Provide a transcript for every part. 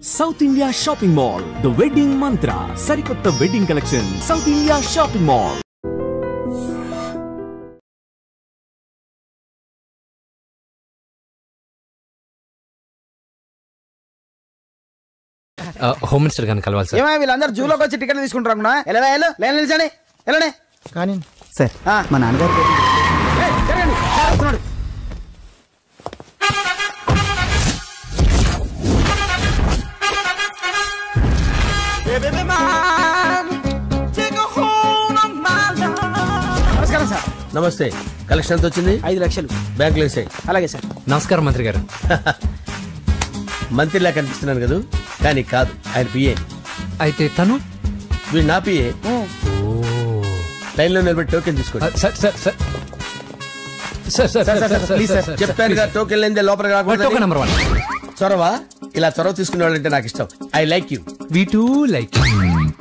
South India Shopping Mall, the wedding mantra. Sarikotta wedding collection. South India Shopping Mall. Home minister గారిని కలవాలి sir. ఏమో వీళ్ళందరూ జూలోకి వచ్చి టికెట్లు తీసుకుంటారు. ఎలా లైన్ నిలిచండి. వెళ్ళండి. కానీ సార్ మా నాన్నగారు నమస్కారం సార్. నమస్తే. కలెక్షన్ ఎంత వచ్చింది? 5 లక్షలు బ్యాంకులో వేసాయి. అలాగే సార్. నమస్కారం మంత్రి గారు. మంత్రిలా కనిపిస్తున్నాను కదా, కానీ కాదు, ఆయన పిఏ. అయితే తను వీడు నా పిఏ. లైన్ లో నిలబెట్టి టోకెన్ తీసుకోండి. చెప్పాను కదా, టోకెన్ లేనిదే లోపలికి రాకూడదు. నెంబర్ 1 చొరవ. ఇలా చొరవ తీసుకునే వాళ్ళంటే నాకు ఇష్టం. I like you. We two like.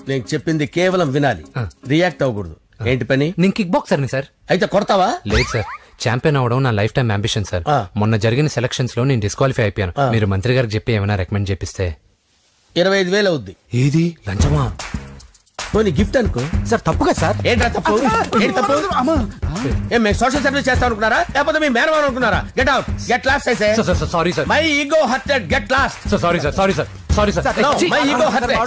నేను చెప్పింది కేవలం వినాలి, రియాక్ట్ అవ్వకూడదు. ఏంటి పని? నేను కిక్ బాక్సర్ని సార్. అయితే కొడతావా? లేదు సార్, ఛాంపియన్ అవడం నా లైఫ్ టైం అంబిషన్ సార్. మొన్న జరిగిన సెలక్షన్స్ లో నేను డిస్క్వాలిఫై అయిపోయాను. మీరు మంత్రి గారికి చెప్పి ఏమైనా రికమెండ్ చేపిస్తే. 25,000 అవుద్ది. ఏది లంచమా? పోనీ గిఫ్ట్ అనుకో. సార్ తప్పుగా సార్. ఏంట్రా తప్పు? ఏంటి తప్పు? ఏం మేము సోషల్ సర్వీస్ చేస్తాం అనుకున్నారా, లేకపోతే మీ మేనమాన్ అనుకున్నారా? Get out, get lost. అయితే sorry sir, my ego hurted, get lost. Sorry sir, sorry sir, sorry sir, my ego hurted.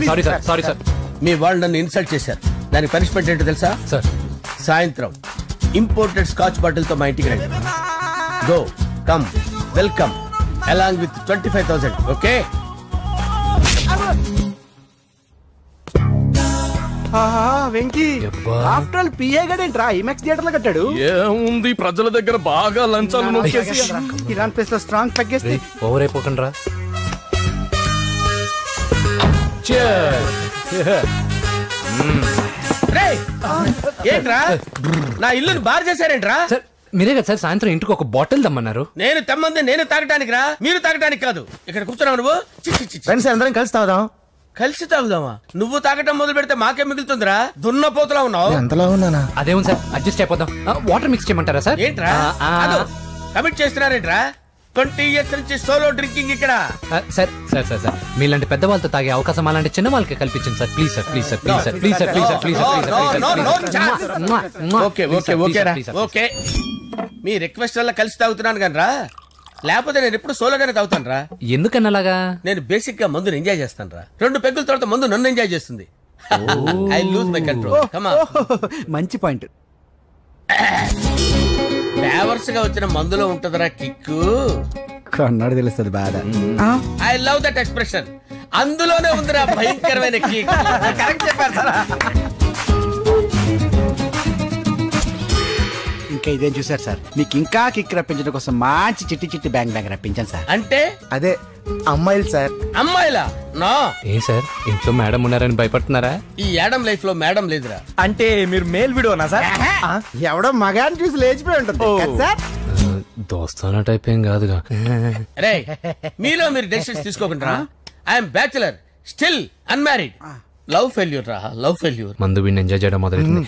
Sorry sir, sorry sir. మీ వాళ్ళు నన్ను ఇన్సల్ట్ చేశారు. దానికి పనిష్మెంట్ ఏంటో తెలుసా? సార్ సాయంత్రం ఇంపోర్టెడ్ స్కాచ్ బాటిల్ తో మా ఇంటికి రండి. Go come welcome along with 25,000. Okay? Venky after all PA గడేంట్రా ఇమెక్స్ థియేటర్ లో కట్టాడు. ఏముంది, ప్రజల దగ్గర బాగా లంచాలు నొక్కేసి ఇరాన్ ప్లేస్ లో స్ట్రాంగ్ తగ్గేస్తే ఓవర్ అయిపోకండి రా. ఏంట్రా నా ఇల్లుని బార్ చేశారేంట్రా? సార్ మీరే కదా సార్ సాయంత్రం ఇంటికి ఒక బాటిల్ దమ్మన్నారు. నేను తెమ్మంది నేను తాగటానికి రా, మీరు తాగటానికి కాదు. ఇక్కడ కూర్చున్నావు నువ్వు. ఫ్రెండ్స్ అందరం కలిసి తాగుదాం. కలిసి తాగుదామా? నువ్వు తాగటం మొదలు పెడితే మాకే మిగులుతుందిరా. దున్నపోతులా ఉన్నావు. ఎంతలా ఉన్నానా? అదేమో సార్, అడ్జస్ట్ అయిపోదాం. వాటర్ మిక్స్ చేయమంటారా సార్? ఏంట్రా కమిట్ చేస్తున్నారేంట్రా? 20 years నుంచి సోలో డ్రింకింగ్ ఇక్కడ. సార్ సార్ సార్ సార్ మీలాంటి పెద్ద వాళ్ళతో తాగే అవకాశం అలాంటి చిన్న వాళ్ళకి కల్పించండి sir. Please sir, please sir, please sir, please sir, please sir, please sir. Okay okay okay రా, ఓకే. మీ రిక్వెస్ట్ వల్ల కలిసి తాగుతున్నాను కానీ రా, లేకపోతే నేను ఎప్పుడు సోలోగానే తాగుతాను రా. ఎందుకన్నా అలాగా? నేను బేసిక్ గా మందుని ఎంజాయ్ చేస్తాను రా. 2 పెగ్గుల తర్వాత మందు నన్ను ఎంజాయ్ చేస్తుంది. I lose my control. Come on. మంచి పాయింట్. ఫ్లేవర్స్ గా వచ్చిన మందులో ఉంటదరా కిక్కు. కన్నాడు తెలుస్తుంది బాధ. I love that expression. అందులోనే ఉందిరా భయంకరమైన కిక్. కరెక్ట్ చెప్పారు సార్. ఇంకా ఇదేం చూసారు సార్, మీకు ఇంకా కిక్ రప్పించడం కోసం మంచి చిట్టి చిట్టి బ్యాంగ్ బ్యాంగ్ రప్పించాను సార్. అంటే అదే అమ్మాయిలు సార్. అమ్మాయిలా? నా ఏం సార్ ఇంట్లో మేడం ఉన్నారని భయపడుతున్నారా? ఈ యాడమ్ లైఫ్ లో మేడం లేదురా. అంటే మీరు మేల్ వీడియోనా సార్? ఎవడో మగాన్ని చూసి లేచిపోయి ఉంటుంది సార్. దోస్తానా టైప్ ఏం కాదుగా. రే మీలో మీరు డెసిషన్స్ తీసుకోకుండా. I'm bachelor, still unmarried. Love failure రా, లవ్ ఫెయిల్యూర్. మందు వీడిని ఎంజాయ్ చేయడం మొదలైంది.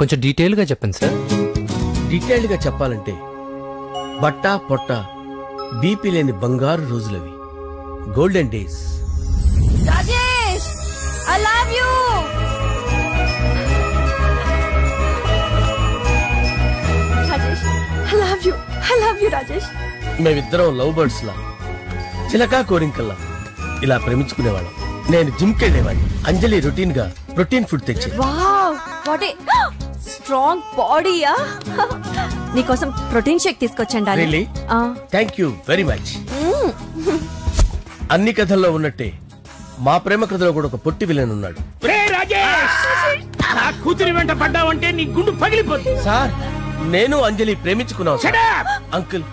కొంచెం డీటెయిల్ గా చెప్పండి సార్. డీటెయిల్డ్ గా చెప్పాలంటే బట్టా పొట్ట బీపీ లేని బంగారు రోజులవి, golden days. Rajesh, I love you. Rajesh, I love you. I love you, Rajesh. మేమిద్దరం లవ్ బర్డ్స్ లా, చిలకా కోరింకల్లా ఇలా ప్రేమించుకునేవాళ్ళం. నేను జిమ్ కెళ్ళేవాడిని. అంజలి రొటీన్ గా ప్రోటీన్ ఫుడ్ తెచ్చి. వావ్, వాట్ ఏ స్ట్రాంగ్ బాడీయా. నీకోసం ప్రోటీన్ షేక్ తీసుకొచ్చండి. Really? Thank you very much. అన్ని కథల్లో ఉన్నట్టే మా ప్రేమ కథలో కూడా ఒక పొట్టి విలన్ ఉన్నాడు. కూతురి వెంట పడ్డావంటే నీ గుండు పగిలిపోతుంది. సార్ నేను అంజలి ప్రేమించుకున్నాను. అంకుల్,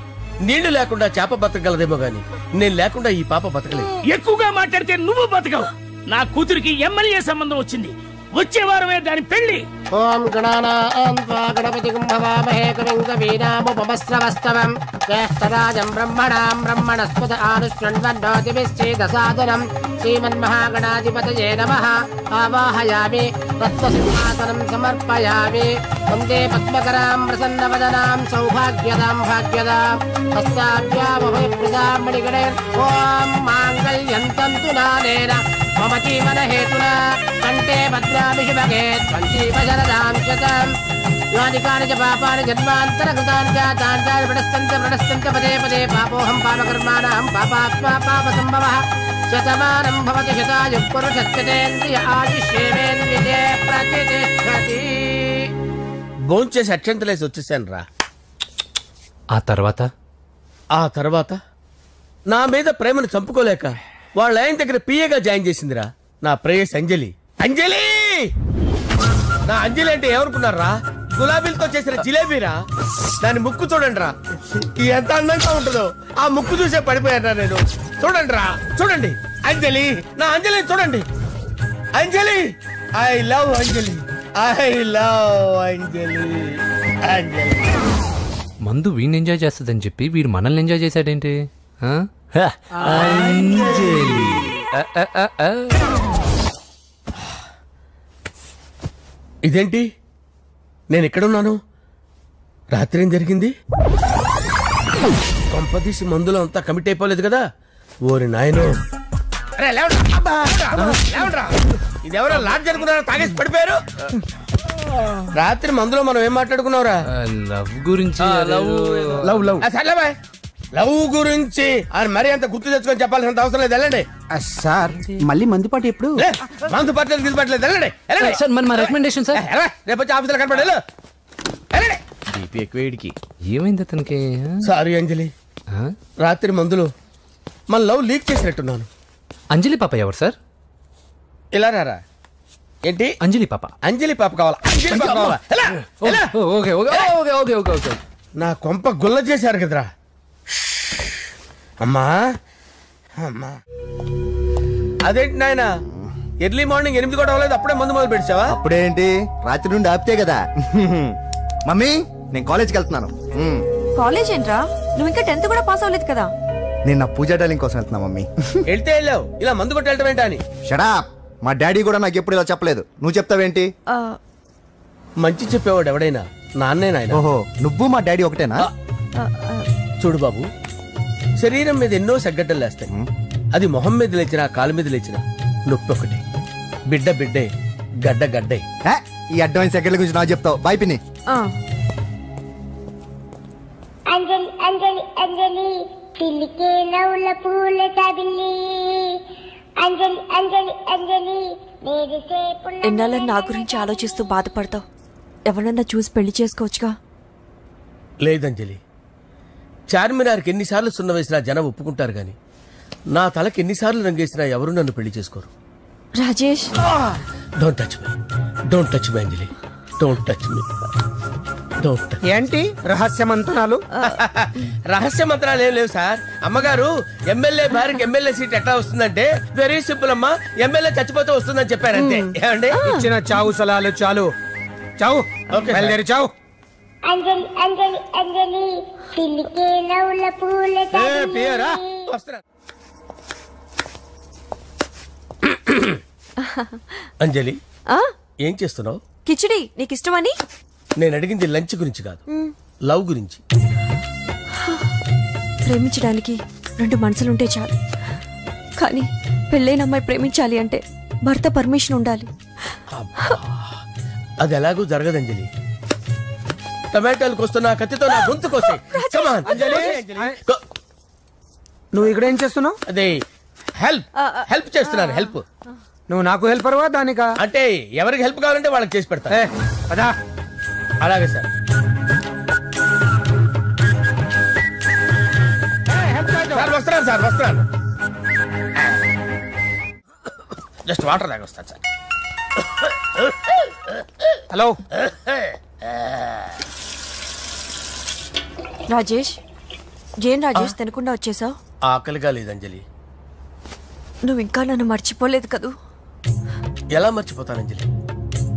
నీళ్లు లేకుండా చేప బతకగలదేమో గాని నేను లేకుండా ఈ పాప బతకలేదు. ఎక్కువగా మాట్లాడితే నువ్వు బతకవు. నా కూతురికి ఎమ్మెల్యే సంబంధం వచ్చింది. వచ్చే వారమే దాని పెళ్లి. ఓం గణానాం గణపతిం భవామహే కవిం కవీనాముపమస్రవస్తవం జ్యేష్ఠరాజం బ్రహ్మణాం బ్రహ్మణస్పద ఆనుష్ణ్వన్నోతిభిశ్చేదసాదనం శ్రీమన్మహాగణాధిపతయే నమః. ఆవాహయామి తత్వసింహాసనం సమర్పయామి. వందే పద్మకరాం ప్రసన్నవదనాం సౌభాగ్యదాం భాగ్యదాం హస్తాభ్యామభయప్రదాం మణిగణే. ఓం మాంగళ్యం తంతు నానేన మమ జీవన హేతునా కంటే భద్రామి శుభగే త్వంజీవ శరదాం శతం. యాని కాని చ పాపాని జన్మాంతరకృతాని జాతాని ప్రణశ్యంత పదే పదే పాపోహం పాపకర్మాణం పాపాత్మా పాపసంభవః. శతమానం భవతి శతాయు పురుషస్యేంద్రియ ఆయుష్యేంద్రియే ప్రతిష్టతి. భోంచేసి అక్షంతలేసి వచ్చేసాను రా. ఆ తర్వాత నా మీద ప్రేమను చంపుకోలేక వాళ్ళ ఆయన దగ్గర పిఏగా జాయిన్ చేసిందిరా నా ప్రేయస్ అంజలి. అంజలి నా అంజలి అంటే ఏమనుకున్నారా? గులాబీలతో చేసిన జిలేబీరా. దాని ముక్కు చూడండి రా, ఎంత అందంగా ఉంటుందో. ఆ ముక్కు చూసే పడిపోయారా నేను. చూడండి రా, చూడండి అంజలి, నా అంజలి చూడండి. Anjali, I love Anjali, I love Anjali. Anjali మందు వీడిని ఎంజాయ్ చేస్తుందని చెప్పి వీడు మనల్ని ఎంజాయ్ చేశాడేంటి? ఇదేంటి, నేను ఎక్కడున్నాను? రాత్రి ఏం జరిగింది? కొంపదీసి మందులో అంతా కమిట్ అయిపోలేదు కదా? ఓరి నాయనో, ఇదెవరో లాడ్జ్ అనుకున్నారా? తాగేసి పడిపోయారు. రాత్రి మందులో మనం ఏం మాట్లాడుకున్నావురా? లవ్ గురించి. సర్లే బాయ్, లవ్ గురించి అని మరీ అంత గుర్తు తెచ్చుకొని చెప్పాల్సినంత అవసరం లేదు. వెళ్ళండి సార్. మళ్ళీ మందుపాటి ఎప్పుడు? మందు పట్టలేదు గిల్లు పట్టలేదు. వెళ్ళండి సార్, మరి మా రికమెండేషన్ సార్. రేపు వచ్చి ఆఫీసులో కనపడి వెళ్ళండి. ఏమైంది అతనికి? సారీ అంజలి, రాత్రి మందులో మన లవ్ లీక్ చేసినట్టున్నాను. అంజలి పాప ఎవరు సార్? ఇలా రారా. ఏంటి అంజలి పాప? అంజలి పాప కావాలా? అంజలి పాప కావాలా? Okay okay okay okay okay okay. నా కొంప గుల్ల చేశారు కదరా. అమ్మా అమ్మా, అదేంటి నాయన, ఎర్లీ మార్నింగ్ 8 కూడా అవ్వలేదు, అప్పుడే మందు మొదలు పెడిచావా? అప్పుడేంటి, రాత్రి నుండి ఆపితే కదా. మమ్మీ, నేను కాలేజ్కి వెళ్తున్నాను. కాలేజ్ ఏంట్రా? నువ్వు ఇంకా 10th కూడా పాస్ అవ్వలేదు కదా. నేను నా పూజా డాలింగ్ కోసం వెళ్తున్నా మమ్మీ. వెళ్తే వెళ్ళావు, ఇలా మందు కొట్టి వెళ్ళటం ఏంటా అని. షడా, మా డాడీ కూడా నాకు ఎప్పుడు ఇలా చెప్పలేదు. నువ్వు చెప్తావేంటి? మంచి చెప్పేవాడు ఎవడైనా నాన్నే నాయన. ఓహో, నువ్వు మా డాడీ ఒకటేనా? చూడు బాబు, శరీరం మీద ఎన్నో సగ్గడ్డలు లేస్తాయి. అది మొహం మీద లేచినా కాలు మీద లేచినా నొప్పి ఒకటి. బిడ్డ బిడ్డే, గడ్డ గడ్డే. ఈ అడ్వాన్స్ సెకండ్ల గురించి నాకు చెప్తావు. బాయ్ పిన్ని. అంజలి అంజలి అంజలి పిల్లికే నవ్వుల పూల తబిల్లి. అంజలి అంజలి అంజలి ఎన్నాళ్ళ నా గురించి ఆలోచిస్తూ బాధపడతావు. ఎవరన్నా చూసి పెళ్లి చేసుకోవచ్చుగా. లేదంజలి, చార్మినార్కి ఎన్నిసార్లు సున్న వేసినా జనం ఒప్పుకుంటారు గాని నా తలకి ఎన్నిసార్లు రంగేసినా ఎవరు నన్ను పెళ్లి చేసుకోరు. Rajesh, don't touch me, don't touch me Anjali, don't touch me, don't. ఏంటి రహస్య మంత్రాలు? రహస్య మంత్రాలు ఏం లేవు సార్. అమ్మగారు ఎమ్మెల్యే భార్యకి ఎమ్మెల్యే సీట్ ఎట్లా వస్తుందంటే వెరీ సింపుల్ అమ్మా, ఎమ్మెల్యే చచ్చిపోతే వస్తుందని చెప్పారంతే. ఏమండి, ఇచ్చిన చావు సలాలు చాలు. చావు, బయలుదేరి చావు. అంజలి అంజలి అంజలి పిల్లికే నవ్వుల పూల తబిల్లి. అంజలి, ఏం చేస్తున్నావు? కిచిడి నీకు ఇష్టమని. నేను అడిగింది లంచ్ గురించి కాదు, లవ్ గురించి. ప్రేమించడానికి 2 మనసులుంటే చాలు, కానీ పెళ్ళైన అమ్మాయి ప్రేమించాలి అంటే భర్త పర్మిషన్ ఉండాలి. అది ఎలాగూ జరగదంజలి. టమాటాలు కోస్తున్నా కత్తితో నా గొంతు కోసే. నువ్వు ఇక్కడ ఏం చేస్తున్నావు? అదే హెల్ప్ చేస్తున్నాను. హెల్ప్. నువ్వు నాకు హెల్పర్వా దానికా? అంటే ఎవరికి హెల్ప్ కావాలంటే వాళ్ళకి చేసి పెడతా. అదా, అలాగే సార్. వస్తున్నాను సార్, వస్తున్నాను. జస్ట్ వాటర్ దాకా వస్తాను సార్. హలో రాజేష్, ఏం రాజేష్ తినకుండా వచ్చేసావు? ఆకలిగా లేదు అంజలి. నువ్వు ఇంకా నన్ను మర్చిపోలేదు కదూ? ఎలా మర్చిపోతాను అంజలి?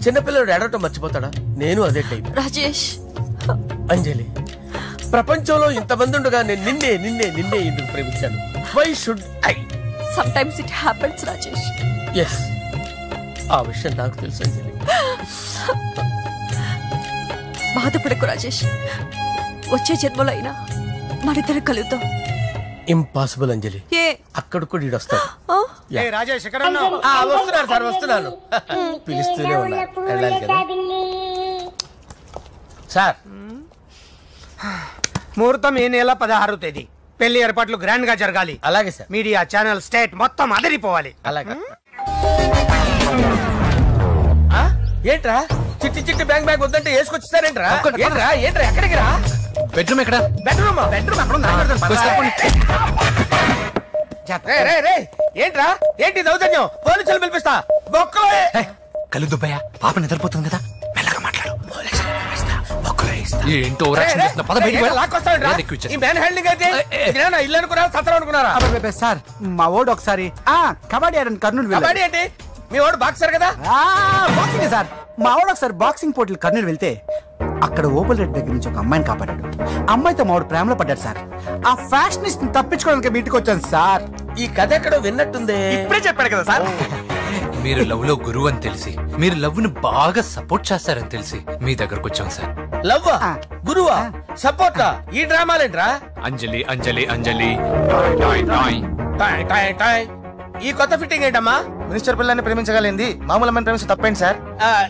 చిన్నపిల్లడు ఏడవటం మర్చిపోతాడా? నేను అదే టైప్. రాజేష్, అంజలి, ప్రపంచంలో ఇంతమంది ఉండగా నేను నిన్నే నిన్నే నిన్నే ఎందుకు ప్రేమించాను? Why should I? sometimes it happens Rajesh. Yes, ఆ విషయం నాకు తెలుసు అంజలి. బాధపడకు రాజేష్, వచ్చే జన్మలో అయినా మనిద్దరం కలుద్దాం. ఇంపాసిబుల్ అంజలి. ఏ అక్కడ కూడా ఈడు వస్తాడు. రాజేష్ ఎక్కడ వస్తున్నాను సార్, వస్తున్నాను. పిలుస్తూనే ఉన్నా, వెళ్ళాలి కదా సార్. ముహూర్తం ఈ నెల 16వ తేదీ. పెళ్లి ఏర్పాట్లు గ్రాండ్ గా జరగాలి. అలాగే సార్. మీడియా, ఛానల్, స్టేట్ మొత్తం అదిరిపోవాలి. అలాగే. ఏంట్రా చిట్టి చిట్టి బ్యాంక్ బ్యాగ్ వద్దంటే వేసుకొచ్చేసారేంట్రా? ఏంట్రా ఏంట్రా ఎక్కడికి రా? బెడ్రూమ్ ఎక్కడ? బెడ్రూమ్ ఏంట్రా? ఏంటి దౌర్జన్యం? పోలీసులు పిలిపిస్తా. కళ్ళు దుబ్బయ్య, పాప నిద్రపోతుంది కదా, మెల్లగా మాట్లాడు. ఏంటో ఇల్లు అనుకున్నారా, సత్రం అనుకున్నారా? సార్ మా ఓడు ఒకసారి కబడ్డీ ఆడని కర్నూలు కబడ్డీ ఏంటి? మీ వాడు బాక్సర్ కదా? Boxing sir. మా వాడు ఒకసారి బాక్సింగ్ పోటీలు కర్నూలు వెళ్తే అక్కడ ఓపెల్ రెడ్డి దగ్గర నుంచి ఒక అమ్మాయిని కాపాడాడు. అమ్మాయితో మా వాడు ప్రేమలో పడ్డాడు సార్. ఆ ఫ్యాషనిస్ట్ తప్పించుకోవడానికి మీటికి వచ్చాను సార్. ఈ కథ ఎక్కడో విన్నట్టుంది. ఇప్పుడే చెప్పాడు కదా సార్. మీరు లవ్ లో గురువు అని తెలిసి, మీరు లవ్ ను బాగా సపోర్ట్ చేస్తారని తెలిసి మీ దగ్గరకు వచ్చాం సార్. లవ్వా, గురువా, సపోర్టా? ఈ డ్రామాలేంట్రా? అంజలి అంజలి అంజలి. ఈ కొత్త ఫిట్టింగ్ ఏంటమ్మా? మినిస్టర్ పిల్లని ప్రేమించగలిగింది మామూలు అమ్మని ప్రేమించి తప్పేంటి సార్?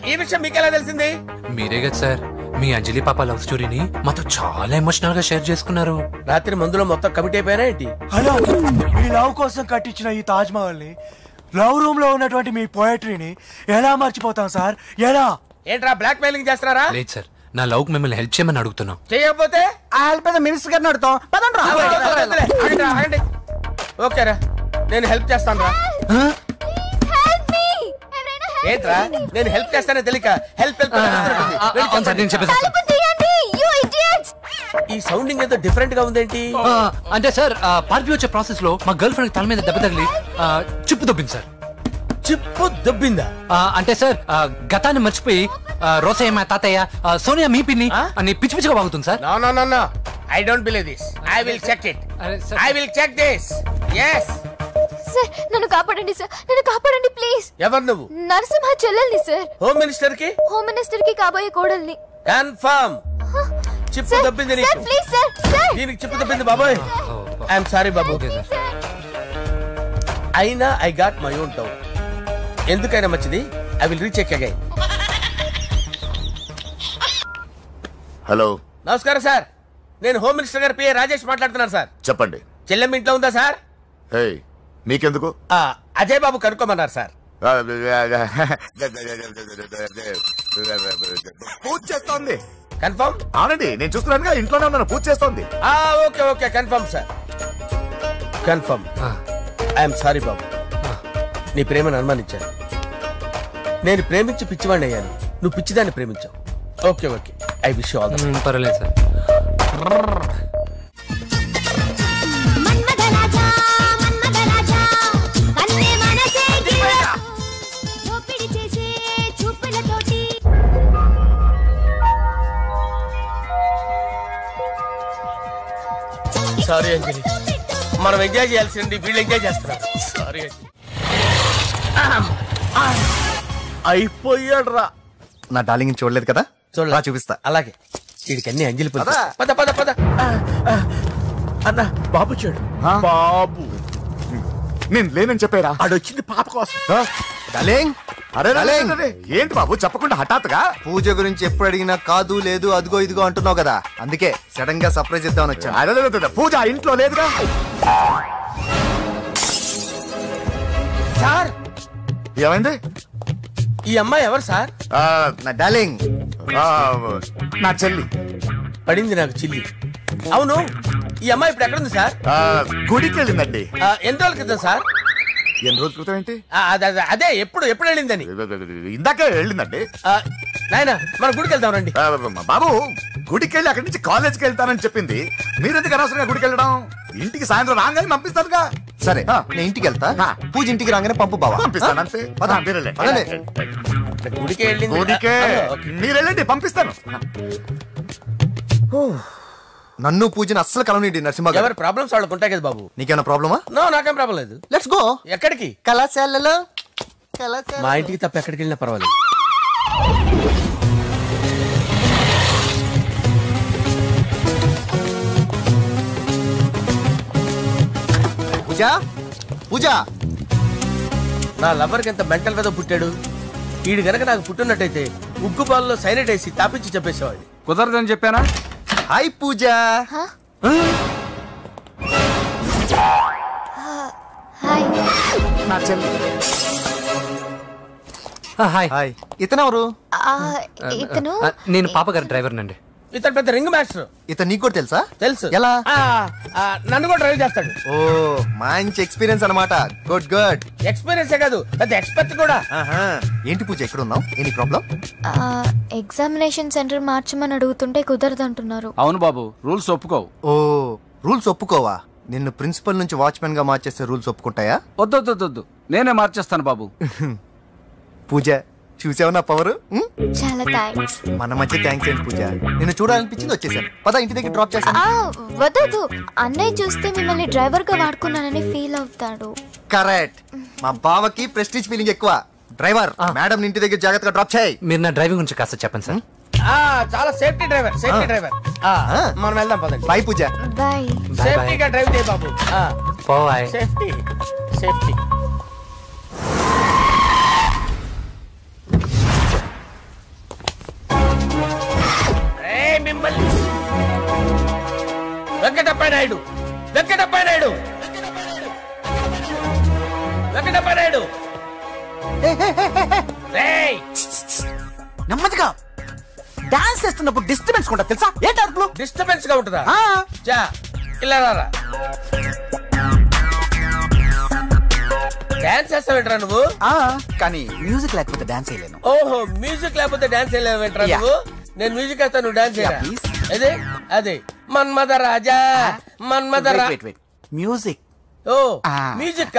ఈ విషయం మీకు ఎలా తెలిసింది? మీరే కదా సార్ మీ అంజలి పాప లవ్ స్టోరీని మాతో చాలా ఎమోషనల్ గా షేర్ చేసుకున్నారు. రాత్రి మందులో మొత్తం కమిటీ అయిపోయినా ఏంటి? హలో, మీ లవ్ కోసం కట్టించిన ఈ తాజ్ మహల్ ని, లవ్ రూమ్ లో ఉన్నటువంటి మీ పోయట్రీని ఎలా మర్చిపోతాం సార్? ఎలా? ఏంట్రా బ్లాక్ మెయిలింగ్ చేస్తున్నారా? లేదు సార్, నా లవ్ కి మిమ్మల్ని హెల్ప్ చేయమని అడుగుతున్నాం. చేయకపోతే ఆ హెల్ప్ అయితే మినిస్టర్ గారిని అడుగుతాం. ఓకేరా, నేను హెల్ప్ చేస్తాను రా. ఏంట్రా నేను హెల్ప్ చేస్తానే తెలియక హెల్ప్ ఈ సౌండింగ్ ఏదో డిఫరెంట్ గా ఉందేంటి? అంటే సార్ పార్టీ వచ్చే ప్రాసెస్ లో మా గర్ల్ ఫ్రెండ్ తల మీద దెబ్బ తగిలి చిప్పు దొబ్బింది సార్. చిప్పు దొబ్బిందా? అంటే సార్ గతాన్ని మర్చిపోయి రోసయ్య మా తాతయ్య, సోనియా మీ పిన్ని అని పిచ్చి పిచ్చిగా బాగుతుంది sir. No I don't believe this. I will check it. I will check this. yes sir, నన్ను కాపాడండి సార్, నన్ను కాపాడండి ప్లీజ్. ఎవరు నువ్వు? నరసింహ చెల్లెల్ని సార్. హోమ్ మినిస్టర్ కి? హోమ్ మినిస్టర్ కి కాబోయే కోడల్ని. కన్ఫర్మ్. చిప్పు దొబ్బింది నీకు. Sir please sir. సార్ దీనికి చిప్పు దొబ్బింది బాబోయ్. ఐఎమ్ సారీ బాబు. అయినా I got my own town. ఎందుకైనా మంచిది, I will recheck again. Hello, నమస్కారం సార్. నేను హోమ్ మినిస్టర్ గారి పిఏ రాజేష్ మాట్లాడుతున్నాను సార్. చెప్పండి. చెల్లెమ్మ ఇంట్లో ఉందా సార్? హే, మీకెందుకు? అజయ్ బాబు కనుక్కోమన్నారు సార్. పూజ చేస్తోంది. కన్ఫర్మ్? అవునండి, నేను చూస్తున్నానుగా, ఇంట్లోనే ఉన్నాను, పూజ చేస్తోంది. Okay okay, confirm sir, confirm. I'm sorry బాబు, నీ ప్రేమను అనుమానించాను. నేను ప్రేమించి పిచ్చివాడిని అయ్యాను, నువ్వు పిచ్చిదాన్ని ప్రేమించావు. Okay okay, I wish you all the best. పర్వాలేదు సార్. సారీ అంజలి, మనం ఎంజాయ్ చేయాల్సింది వీళ్ళు ఎంజాయ్ చేస్తున్నారు. సారీ అంజలి. అయిపోయాడు రా. నా డార్లింగ్ చూడలేదు కదా? చూడలేదు, చూపిస్తా. అలాగే వీడికి అన్ని అంజలి పద పద పద. అన్న బాబు చూడు. బాబు నేను లేనని చెప్పారా? ఆడొచ్చింది పాప కోసం. డార్లింగ్, అరే ఏంటి బాబు చెప్పకుండా హఠాత్తుగా? పూజ గురించి ఎప్పుడు అడిగినా కాదు లేదు అదిగో ఇదిగో అంటున్నావు కదా, అందుకే సడన్ గా సర్ప్రైజ్ ఇద్దామని వచ్చాను. పూజ ఇంట్లో లేదుగా సార్. ఏమైంది? ఈ అమ్మాయి ఎవరు సార్? నా డార్లింగ్, నా చెల్లి. పడింది నాకు చిల్లి. అవును, ఈ అమ్మాయి ఇప్పుడు ఎక్కడుంది సార్? గుడికి వెళ్ళిందండి. ఎన్ని రోజుల క్రితం సార్? ఎన్ని రోజుల క్రితం ఏంటి? అదే ఎప్పుడు వెళ్ళిందని. ఇందాకే వెళ్ళిందండి. నాయన మన గుడికి వెళ్దాం రండి. బాబు గుడికి వెళ్ళి అక్కడి నుంచి కాలేజ్కి వెళ్తానని చెప్పింది. మీరెందుకు అనవసరంగా గుడికి వెళ్ళడం? ఇంటికి సాయంత్రం రాగానే పంపిస్తారుగా. సరే నేను ఇంటికి వెళ్తా, పూజ ఇంటికి రాగానే పంపు బావా. పంపిస్తాను అంతే. గుడికి వెళ్ళింది. గుడికే మీరు వెళ్ళండి, పంపిస్తాను. నన్ను పూజను అస్సలు కలవనండి నరసింహ గారు. ఎవరి ప్రాబ్లమ్స్ వాళ్ళకు ఉంటాయి కదా బాబు. నీకేమైనా ప్రాబ్లమా? నో, నాకేం ప్రాబ్లం లేదు. Let's go. ఎక్కడికి? కళాశాలలో. మా ఇంటికి తప్ప ఎక్కడికి వెళ్ళినా పర్వాలేదు. పూజ, పూజ. నా లవర్కి ఎంత మెంటల్ వెదో పుట్టాడు. వీడు గనక నాకు పుట్టినట్టయితే ఉగ్గు పాలలో సైనట్ వేసి తాపించి చెప్పేసేవాడిని. కుదరదని చెప్పానా? హాయ్ పూజ. హాయ్. ఇతనెవరు? ఇతను నేను పాపగారి డ్రైవర్ నండి. ఇతను పెద్ద రింగ్ మాస్టర్. ఇతను నీకు కూడా తెలుసా? తెలుసు. ఎలా? నన్ను కూడా డ్రైవ్ చేస్తాడు. ఓ, మంచి ఎక్స్పీరియన్స్ అన్నమాట. Good good. ఎక్స్పీరియన్స్ కాదు, పెద్ద ఎక్స్పర్ట్ కూడా. ఏంటి పూజ ఎక్కడ ఉన్నావు? Any problem? ఎగ్జామినేషన్ సెంటర్ మార్చమని అడుగుతుంటే కుదరదంటున్నారు. అవును బాబు, రూల్స్ ఒప్పుకోవు. ఓ, రూల్స్ ఒప్పుకోవా? నిన్ను ప్రిన్సిపల్ నుంచి వాచ్మెన్ గా మార్చేస్తే రూల్స్ ఒప్పుకుంటాయా? వద్దు, నేనే మార్చేస్తాను బాబు. పూజ, చూసావు నా పవర్? చాలా థ్యాంక్స్. మన మధ్య థ్యాంక్స్ ఏంటి పూజ, నిన్ను చూడాలనిపించింది వచ్చేసాను. పద ఇంటి దగ్గర డ్రాప్ చేస్తాను. వద్దు, అన్నయ్య చూస్తే మిమ్మల్ని డ్రైవర్ గా వాడుకున్నానని ఫీల్ అవుతాడు. కరెక్ట్. మా బావకి ప్రెస్టీజ్ ఫీలింగ్ ఎక్కువ. డ్రైవర్, మేడం ఇంటి దగ్గర జాగ్రత్తగా డ్రాప్ చేయి. మీరు నా డ్రైవింగ్ గురించి కాస్త చెప్పండి సార్. చాలా సేఫ్టీ డ్రైవర్. మనం వెళ్దాం పదండి. బై పూజ. బాయ్. సేఫ్టీగా డ్రైవ్ చేయి బాబు. బాయ్. సేఫ్టీ. మిమ్మల్ని వెంకటప్ప నాయుడు. నెమ్మదిగా డాన్స్ చేస్తున్నప్పుడు డిస్టర్బెన్స్ కూడా తెలుసా? ఏంటి అరుపులు? డిస్టర్బెన్స్ గా ఉంటుందా? ఇలా రారా. డాన్స్ చేస్తావేంట్రా నువ్వు? కానీ మ్యూజిక్ లేకపోతే డాన్స్ చేయలేను. ఓహో, మ్యూజిక్ లేకపోతే డాన్స్ చేయలేవేంట్రా నువ్వు? నేను మ్యూజిక్ వేస్తాను, నువ్వు డాన్స్ చేయరా? అదే మన్మద రాజా. మ్యూజిక్. ఓ, మ్యూజిక్.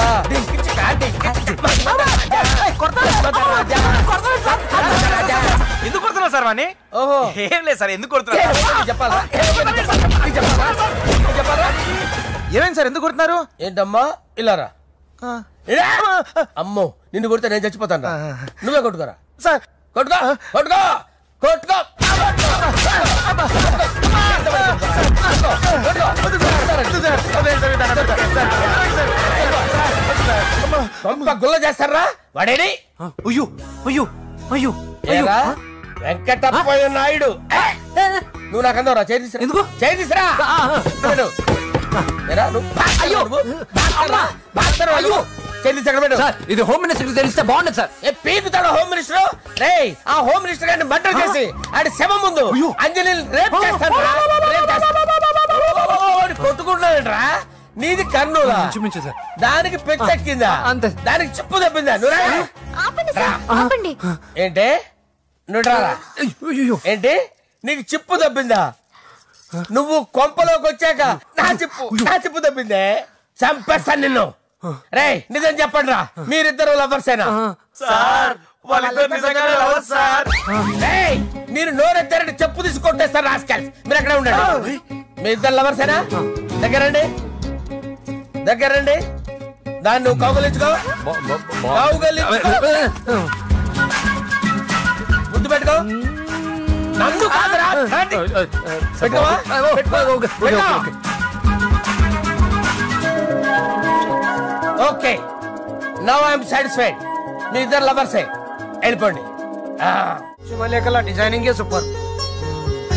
ఎందుకు కొడుతున్నావు సార్ వాణ్ణి? ఓహో, ఏం లేదు సార్, ఎందుకు కొడుతున్నారు చెప్పాలా? ఏమైంది సార్, ఎందుకు కొడుతున్నారు? ఏంటమ్మా ఇలా రా. అమ్మో, నిన్ను కొడితే నేను చచ్చిపోతాను. నువ్వే కొట్టుకోరా సార్. కొట్టుకో. గుల్ల చేస్తారా వాడేడి? వెంకటప్పయ్య నాయుడు. నువ్వు నాకు అందవరా? చేతిసిరా. ఎందుకు చేతిసిరా? ఇది హోమ్ మినిస్టర్ తెలిస్తే బాగుండదు సార్. పీకుతాడు హోమ్ మినిస్టర్. ఆ హోమ్ మినిస్టర్ గారిని మర్డర్ చేసి ఆడి శవం ముందు అంజలి రేప్ చేస్తాను. కొట్టుకుంటున్నాడంట్రా. నీది కర్నూలా? దానికి పెచ్చెక్కిందా? దానికి చెప్పు తప్పిందా? ఏంటి నువ్వు రారా? ఏంటి నీకు చిప్పు తప్పిందా? నువ్వు కొంపలోకి వచ్చాక నా చిప్పు తప్పిందే. చంపేస్తాను నిన్ను. రే, నిజం చెప్పండి రా, మీరిద్దరు లవర్సేనా? మీరు నోరెత్తారంటే చెప్పు తీసి కొట్టేస్తారు రాస్కల్స్. మీరు ఎక్కడ ఉండండి. మీ ఇద్దరు లవర్సేనా? దగ్గరండి. దాన్ని నువ్వు కౌగలించుకో. ముద్దు పెట్టుకో. నన్ను కాదురా. Okay, now I'm satisfied. మీ ఇద్దరు లవర్సే, వెళ్ళిపోండి. శుభలేఖల డిజైనింగ్ సూపర్.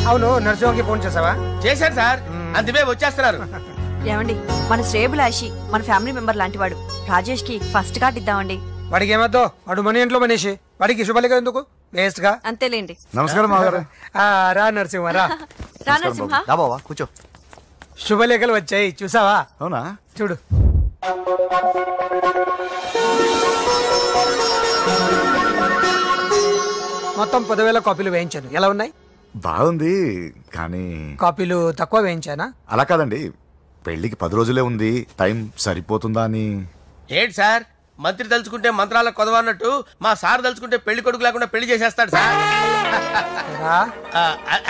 అవును, నరసింహకి ఫోన్ చేసావా? చేశాను సార్, అందుకే వచ్చేస్తున్నారు. ఏమండి, మన శ్రేయబులాషి మన ఫ్యామిలీ మెంబర్ లాంటి వాడు. రాజేష్ కి ఫస్ట్ కార్డ్ ఇద్దామండి. వాడికి ఏమద్దో, వాడు మన ఇంట్లో మనిషి. వాడికి శుభలేఖ ఎందుకు? వేస్ట్ గా. అంతేలేండి. నమస్కారం మాగారు. రా నరసింహ, రా. బాబా కూర్చో. శుభలేఖలు వచ్చాయి, చూసావా? అవునా? చూడు. మొత్తం 10,000 కాపీలు వేయించాను. ఎలా ఉన్నాయి? బాగుంది, కానీ కాపీలు తక్కువ వేయించానా? అలా కాదండి, పెళ్లికి 10 రోజులే ఉంది, టైం సరిపోతుందా అని. ఏంటి సార్, మంత్రి తలుచుకుంటే మంత్రాల కొదవన్నట్టు మా సార్ తలుచుకుంటే పెళ్లి కొడుకు లేకుండా పెళ్లి చేసేస్తాడు సార్.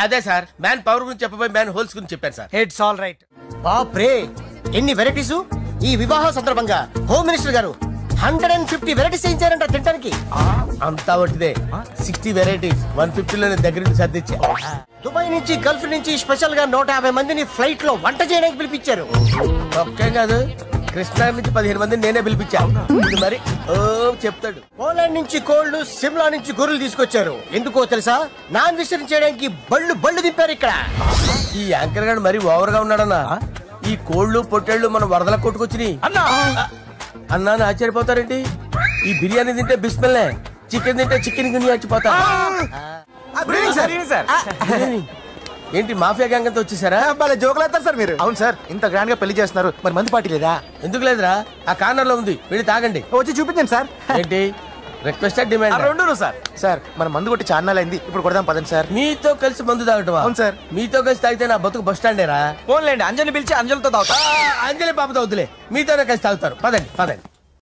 అదే సార్, మ్యాన్ పవర్ గురించి చెప్పబోయి మ్యాన్ హోల్స్ గురించి చెప్పాను సార్. It's all right. బాప్రే, ఎన్ని వెరైటీస్! ఈ వివాహ సందర్భంగా హోమ్ మినిస్టర్ గారు 150 వెరైటీస్ చేయించారంట తినడానికి. అంతా ఒకటిదే, 60 వెరైటీస్ 150లో దగ్గర నుంచి సర్దిచ్చా. దుబాయ్ నుంచి గల్ఫ్ నుంచి స్పెషల్ గా 150 మందిని ఫ్లైట్ లో వంట చేయడానికి పిలిపించారు. ఒక్కే కాదు, కృష్ణా నుంచి 15 మందిని నేనే పిలిపించాను. మరి ఓ చెప్తాడు. పోలాండ్ నుంచి కోళ్లు, సిమ్లా నుంచి గొర్రెలు తీసుకొచ్చారు. ఎందుకో తెలుసా? నాన్ వెజిటేరియన్ చేయడానికి బళ్ళు దింపారు ఇక్కడ. ఈ యాంకర్ గారు మరి ఓవర్ గా ఉన్నాడన్నా. ఈ కోళ్లు పొట్టేళ్లు మన వరదల కొట్టుకొచ్చినాయి అన్నాను ఆశ్చర్యపోతారేంటి? ఈ బిర్యానీ తింటే బిస్మిల్లే, చికెన్ తింటే చికెన్ గిన్నె వచ్చిపోతా. ఏంటి మాఫియా గ్యాంగ్ అంతా వచ్చేసారా? జోకులు వేస్తారు సార్ మీరు. అవును సార్, ఇంత గ్రాండ్ గా పెళ్లి చేస్తున్నారు, మరి మందు పార్టీ లేదా? ఎందుకు లేదురా, ఆ కార్నర్ లో ఉంది, వెళ్ళి తాగండి. వచ్చి చూపించండి సార్. ఏంటి రిక్వెస్ట్ డిమాండ్? రెండు సార్. సార్ మన మందు కొట్టి చాన్నాలు అయింది, ఇప్పుడు కొడదాం పదండి సార్. మీతో కలిసి మందు తాగటం? అవును సార్. మీతో కలిసి తాగితే నా బతుకు బస్ స్టాండేరా? ఫోన్లేండి, అంజలి పిలిచి అంజలితో తాగుతా. అంజలి పాపతో వద్దులే, మీతోనే కలిసి తాగుతారు. పదండి పదండి.